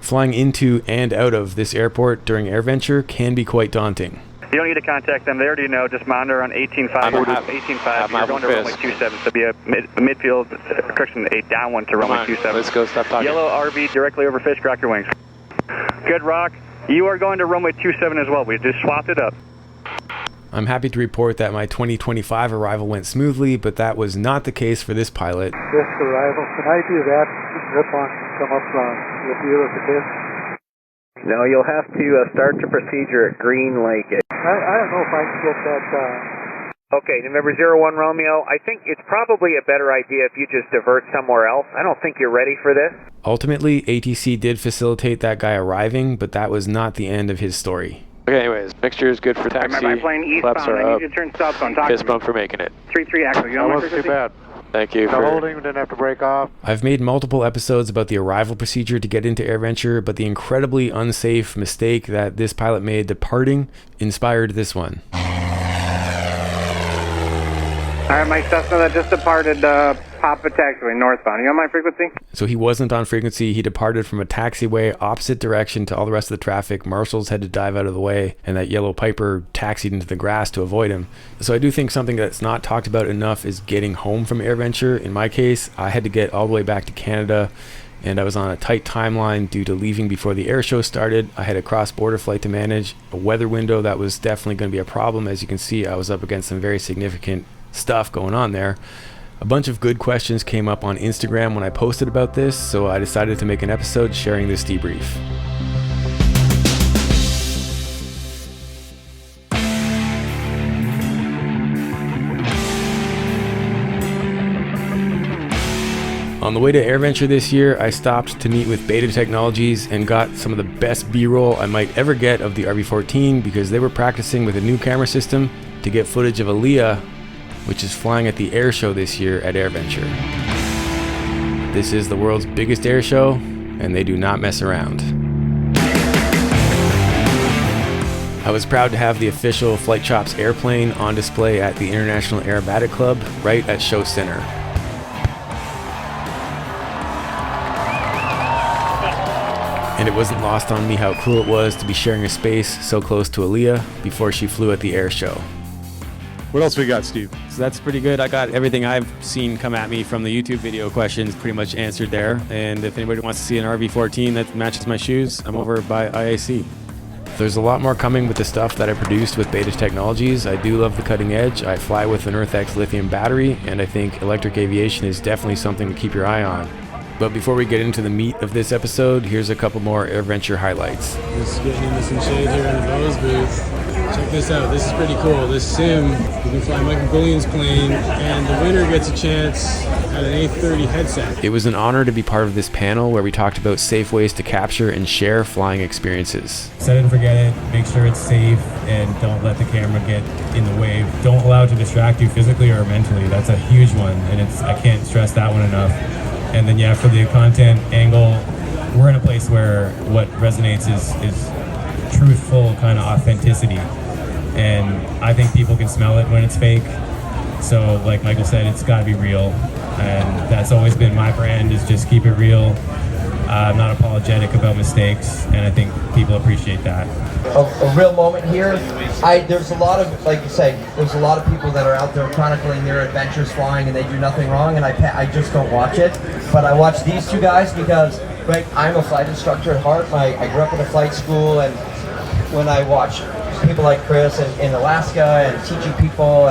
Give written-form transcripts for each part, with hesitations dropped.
Flying into and out of this airport during AirVenture can be quite daunting. You don't need to contact them. They already know. Just monitor on 18.5. 18.5. You're going to runway 27. So be a midfield, correction, a down one to runway 27. Let's go. Stop talking. Yellow RV directly over fish. Crack your wings. Good rock. You are going to runway 27 as well. We just swapped it up. I'm happy to report that my 2025 arrival went smoothly, but that was not the case for this pilot. This arrival, can I do that? Zip on, come up with you if it is. No, you'll have to start your procedure at green light. I don't know if I can get that. Okay, November 01 Romeo, I think it's probably a better idea if you just divert somewhere else. I don't think you're ready for this. Ultimately, ATC did facilitate that guy arriving, but that was not the end of his story. Okay, anyways, mixture is good for taxi. Remember, I'm flying eastbound. Flaps are I up. need you to turn southbound. Fist bump for making it. 3-3 actually. You That wasn't too bad. Thank you. The holding didn't have to break off. I've made multiple episodes about the arrival procedure to get into AirVenture, but the incredibly unsafe mistake that this pilot made departing inspired this one. All right, Mike Cessna, that just departed Papa Taxiway northbound. You on my frequency? So he wasn't on frequency. He departed from a taxiway opposite direction to all the rest of the traffic. Marshals had to dive out of the way, and that yellow Piper taxied into the grass to avoid him. So I do think something that's not talked about enough is getting home from AirVenture. In my case, I had to get all the way back to Canada, and I was on a tight timeline due to leaving before the air show started. I had a cross-border flight to manage, a weather window that was definitely going to be a problem. As you can see, I was up against some very significant stuff going on there. A bunch of good questions came up on Instagram when I posted about this, so I decided to make an episode sharing this debrief. On the way to AirVenture this year, I stopped to meet with Beta Technologies and got some of the best B-roll I might ever get of the RV-14 because they were practicing with a new camera system to get footage of Aaliyah, which is flying at the air show this year at AirVenture. This is the world's biggest air show, and they do not mess around. I was proud to have the official Flight Chops airplane on display at the International Aerobatic Club right at Show Center. And it wasn't lost on me how cool it was to be sharing a space so close to Aaliyah before she flew at the air show. What else we got, Steve? So that's pretty good. I got everything I've seen come at me from the YouTube video questions pretty much answered there. And if anybody wants to see an RV-14 that matches my shoes, I'm over by IAC. There's a lot more coming with the stuff that I produced with Beta Technologies. I do love the cutting edge. I fly with an EarthX lithium battery, and I think electric aviation is definitely something to keep your eye on. But before we get into the meat of this episode, here's a couple more AirVenture highlights. Just getting into some shade here in the Bose booth. Check this out. This is pretty cool. This sim, you can fly Mike McWilliams' plane, and the winner gets a chance at an A30 headset. It was an honor to be part of this panel where we talked about safe ways to capture and share flying experiences. Set it and forget it. Make sure it's safe, and don't let the camera get in the way. Don't allow it to distract you physically or mentally. That's a huge one, and I can't stress that one enough. And then, yeah, for the content angle, we're in a place where what resonates is truthful kind of authenticity. And I think people can smell it when it's fake. So like Michael said, it's got to be real. And that's always been my brand, is just keep it real. I'm not apologetic about mistakes, and I think people appreciate that. A real moment here. There's a lot of, like you say, there's a lot of people that are out there chronicling their adventures flying and they do nothing wrong, and I just don't watch it. But I watch these two guys because, right, I'm a flight instructor at heart. I grew up in a flight school, and when I watch people like Chris in Alaska and teaching people,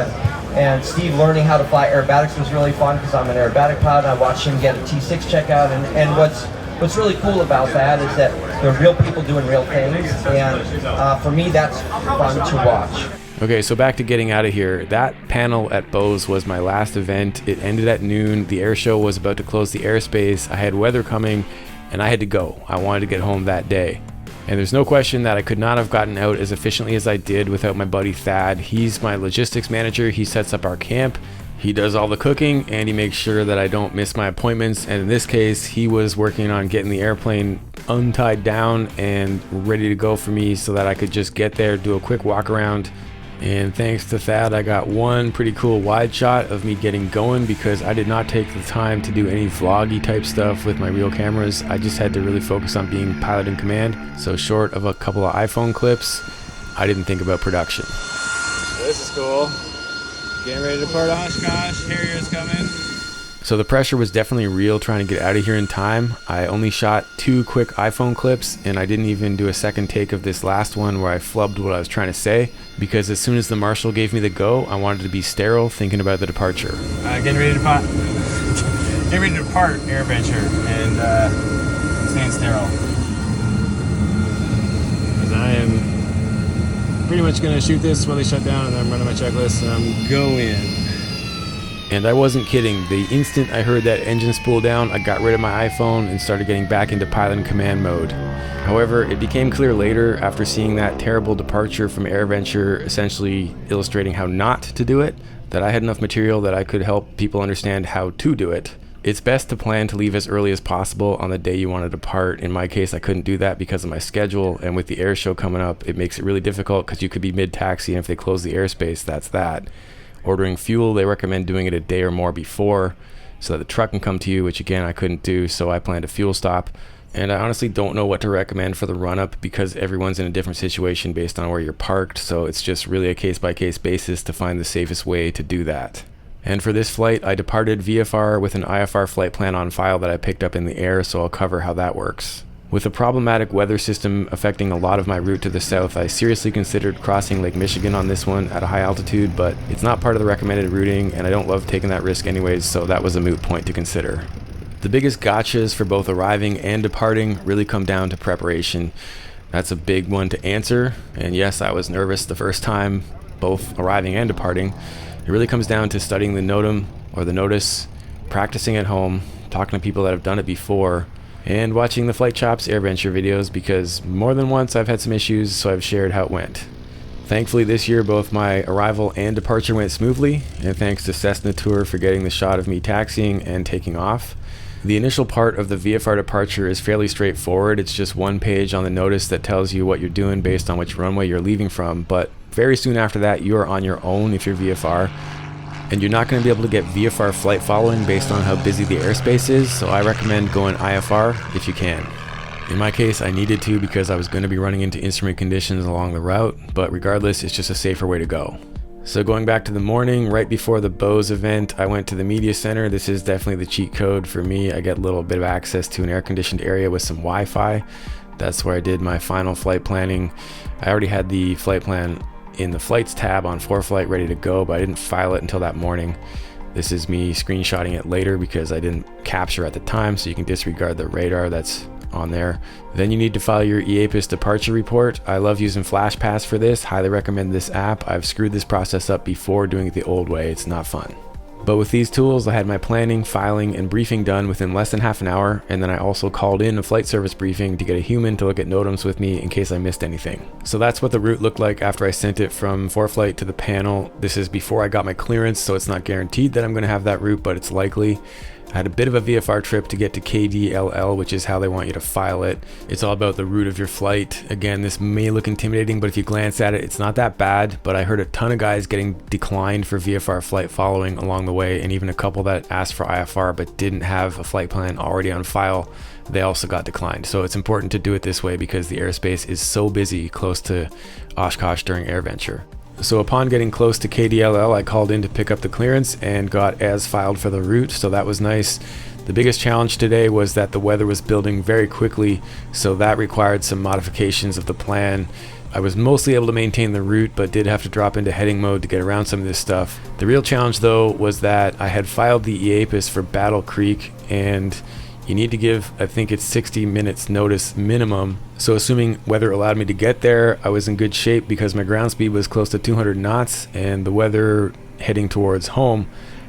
and Steve learning how to fly aerobatics was really fun because I'm an aerobatic pilot, and I watched him get a T6 checkout, and what's really cool about that is that they're real people doing real things, and for me that's fun to watch. Okay, so back to getting out of here. That panel at Bose was my last event. It ended at noon. The air show was about to close the airspace. I had weather coming, and I had to go. I wanted to get home that day. And there's no question that I could not have gotten out as efficiently as I did without my buddy Thad. He's my logistics manager. He sets up our camp. He does all the cooking, and he makes sure that I don't miss my appointments. And in this case, he was working on getting the airplane untied down and ready to go for me so that I could just get there, do a quick walk around, And thanks to Thad, I got one pretty cool wide shot of me getting going because I did not take the time to do any vloggy type stuff with my real cameras. I just had to really focus on being pilot in command. So short of a couple of iPhone clips, I didn't think about production. This is cool. Getting ready to depart Oshkosh. Harrier's coming. So the pressure was definitely real trying to get out of here in time. I only shot 2 quick iPhone clips, and I didn't even do a second take of this last one where I flubbed what I was trying to say, because as soon as the marshal gave me the go, I wanted to be sterile thinking about the departure. Getting ready to depart. Getting ready to depart AirVenture and staying sterile. Because I am pretty much going to shoot this while they shut down, and then I'm running my checklist, and I'm going. And I wasn't kidding. The instant I heard that engine spool down, I got rid of my iPhone and started getting back into pilot and command mode. However, it became clear later, after seeing that terrible departure from AirVenture essentially illustrating how not to do it, that I had enough material that I could help people understand how to do it. It's best to plan to leave as early as possible on the day you want to depart. In my case, I couldn't do that because of my schedule, and with the air show coming up, it makes it really difficult because you could be mid-taxi, and if they close the airspace, that's that. Ordering fuel, they recommend doing it a day or more before so that the truck can come to you, which again I couldn't do, so I planned a fuel stop. And I honestly don't know what to recommend for the run-up because everyone's in a different situation based on where you're parked, so it's just really a case-by-case basis to find the safest way to do that. And for this flight, I departed VFR with an IFR flight plan on file that I picked up in the air, so I'll cover how that works. With a problematic weather system affecting a lot of my route to the south, I seriously considered crossing Lake Michigan on this one at a high altitude, but it's not part of the recommended routing, and I don't love taking that risk anyways, so that was a moot point to consider. The biggest gotchas for both arriving and departing really come down to preparation. That's a big one to answer, and yes, I was nervous the first time, both arriving and departing. It really comes down to studying the NOTAM or the notice, practicing at home, talking to people that have done it before, and watching the Flight Chops AirVenture videos because more than once I've had some issues, so I've shared how it went. Thankfully this year both my arrival and departure went smoothly, and thanks to Cessna Tour for getting the shot of me taxiing and taking off. The initial part of the VFR departure is fairly straightforward. It's just one page on the notice that tells you what you're doing based on which runway you're leaving from, but very soon after that you are on your own if you're VFR. And you're not going to be able to get VFR flight following based on how busy the airspace is, so I recommend going IFR if you can. In my case, I needed to because I was going to be running into instrument conditions along the route, but regardless, it's just a safer way to go. So going back to the morning, right before the Bose event, I went to the media center. This is definitely the cheat code for me. I get a little bit of access to an air-conditioned area with some Wi-Fi. That's where I did my final flight planning. I already had the flight plan in the flights tab on ForeFlight ready to go, but I didn't file it until that morning. This is me screenshotting it later because I didn't capture at the time, so you can disregard the radar that's on there. Then you need to file your EAPIS departure report. I love using FlashPass for this, highly recommend this app. I've screwed this process up before doing it the old way, it's not fun. But with these tools, I had my planning, filing, and briefing done within less than half an hour, and then I also called in a flight service briefing to get a human to look at NOTAMs with me in case I missed anything. So that's what the route looked like after I sent it from ForeFlight to the panel. This is before I got my clearance, so it's not guaranteed that I'm going to have that route, but it's likely. I had a bit of a VFR trip to get to KDLL, which is how they want you to file it. It's all about the route of your flight. Again, this may look intimidating, but if you glance at it, it's not that bad. But I heard a ton of guys getting declined for VFR flight following along the way, and even a couple that asked for IFR but didn't have a flight plan already on file, they also got declined. So it's important to do it this way because the airspace is so busy close to Oshkosh during AirVenture. So upon getting close to KDLL, I called in to pick up the clearance and got as filed for the route, so that was nice. The biggest challenge today was that the weather was building very quickly, so that required some modifications of the plan. I was mostly able to maintain the route, but did have to drop into heading mode to get around some of this stuff. The real challenge though was that I had filed the EAPIS for Battle Creek, and you need to give, I think it's 60 minutes notice minimum. So assuming weather allowed me to get there, I was in good shape because my ground speed was close to 200 knots and the weather heading towards home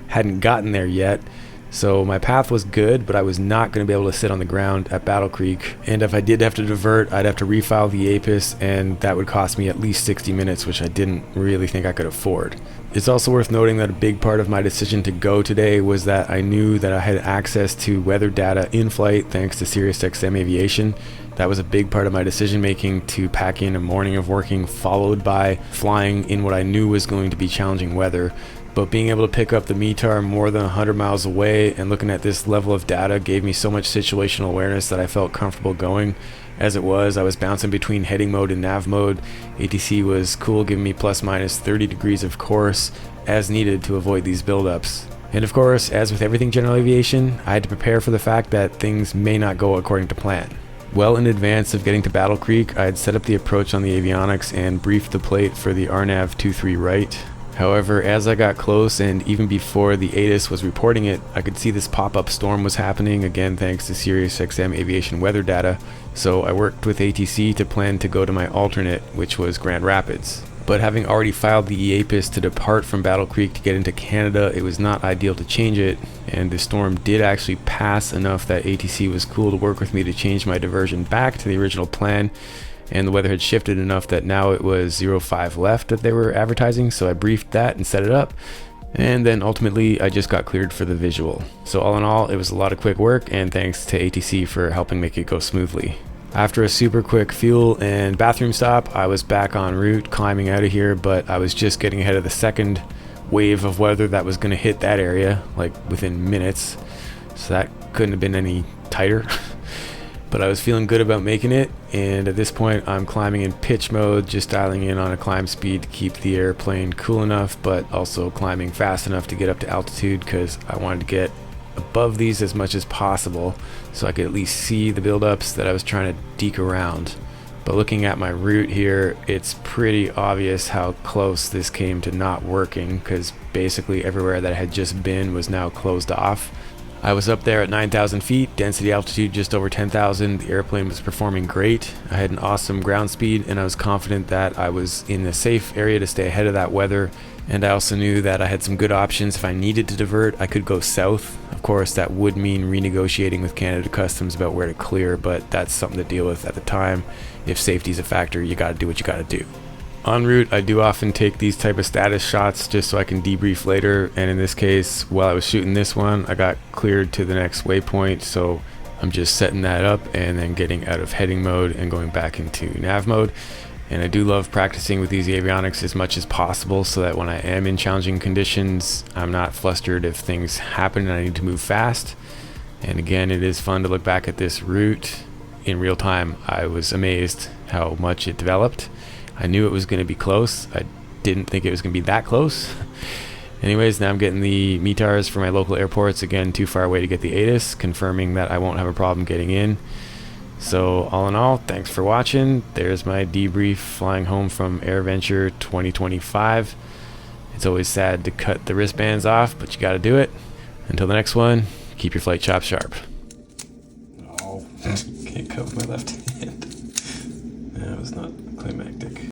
hadn't gotten there yet. So my path was good, but I was not going to be able to sit on the ground at Battle Creek. And if I did have to divert, I'd have to refile the APIS, and that would cost me at least 60 minutes, which I didn't really think I could afford. It's also worth noting that a big part of my decision to go today was that I knew that I had access to weather data in flight thanks to SiriusXM Aviation. That was a big part of my decision making to pack in a morning of working followed by flying in what I knew was going to be challenging weather. But being able to pick up the METAR more than 100 miles away and looking at this level of data gave me so much situational awareness that I felt comfortable going. As it was, I was bouncing between heading mode and nav mode. ATC was cool, giving me plus minus 30 degrees of course as needed to avoid these buildups. And of course, as with everything general aviation, I had to prepare for the fact that things may not go according to plan. Well in advance of getting to Battle Creek, I had set up the approach on the avionics and briefed the plate for the RNAV 23 right. However, as I got close and even before the ATIS was reporting it, I could see this pop-up storm was happening, again thanks to SiriusXM Aviation weather data, so I worked with ATC to plan to go to my alternate, which was Grand Rapids. But having already filed the EAPIS to depart from Battle Creek to get into Canada, it was not ideal to change it, and the storm did actually pass enough that ATC was cool to work with me to change my diversion back to the original plan. And the weather had shifted enough that now it was 05 left that they were advertising, so I briefed that and set it up, and then ultimately I just got cleared for the visual. So all in all, it was a lot of quick work, and thanks to ATC for helping make it go smoothly. After a super quick fuel and bathroom stop, I was back en route climbing out of here, but I was just getting ahead of the second wave of weather that was going to hit that area like within minutes, so that couldn't have been any tighter. But I was feeling good about making it, and at this point I'm climbing in pitch mode, just dialing in on a climb speed to keep the airplane cool enough, but also climbing fast enough to get up to altitude because I wanted to get above these as much as possible so I could at least see the buildups that I was trying to deke around. But looking at my route here, it's pretty obvious how close this came to not working, because basically everywhere that I had just been was now closed off. I was up there at 9,000 feet, density altitude just over 10,000. The airplane was performing great. I had an awesome ground speed, and I was confident that I was in a safe area to stay ahead of that weather. And I also knew that I had some good options. If I needed to divert, I could go south. Of course, that would mean renegotiating with Canada Customs about where to clear, but that's something to deal with at the time. If safety's a factor, you gotta do what you gotta do. En route, I do often take these type of status shots just so I can debrief later, and in this case, while I was shooting this one, I got cleared to the next waypoint, so I'm just setting that up and then getting out of heading mode and going back into nav mode. And I do love practicing with these avionics as much as possible so that when I am in challenging conditions, I'm not flustered if things happen and I need to move fast. And again, it is fun to look back at this route in real time. I was amazed how much it developed. I knew it was going to be close. I didn't think it was going to be that close. Anyways, now I'm getting the METARs for my local airports. Again, too far away to get the ATIS, confirming that I won't have a problem getting in. So all in all, thanks for watching. There's my debrief flying home from AirVenture 2025. It's always sad to cut the wristbands off, but you got to do it. Until the next one, keep your flight chops sharp. Oh, can't cut with my left hand. That was not climactic.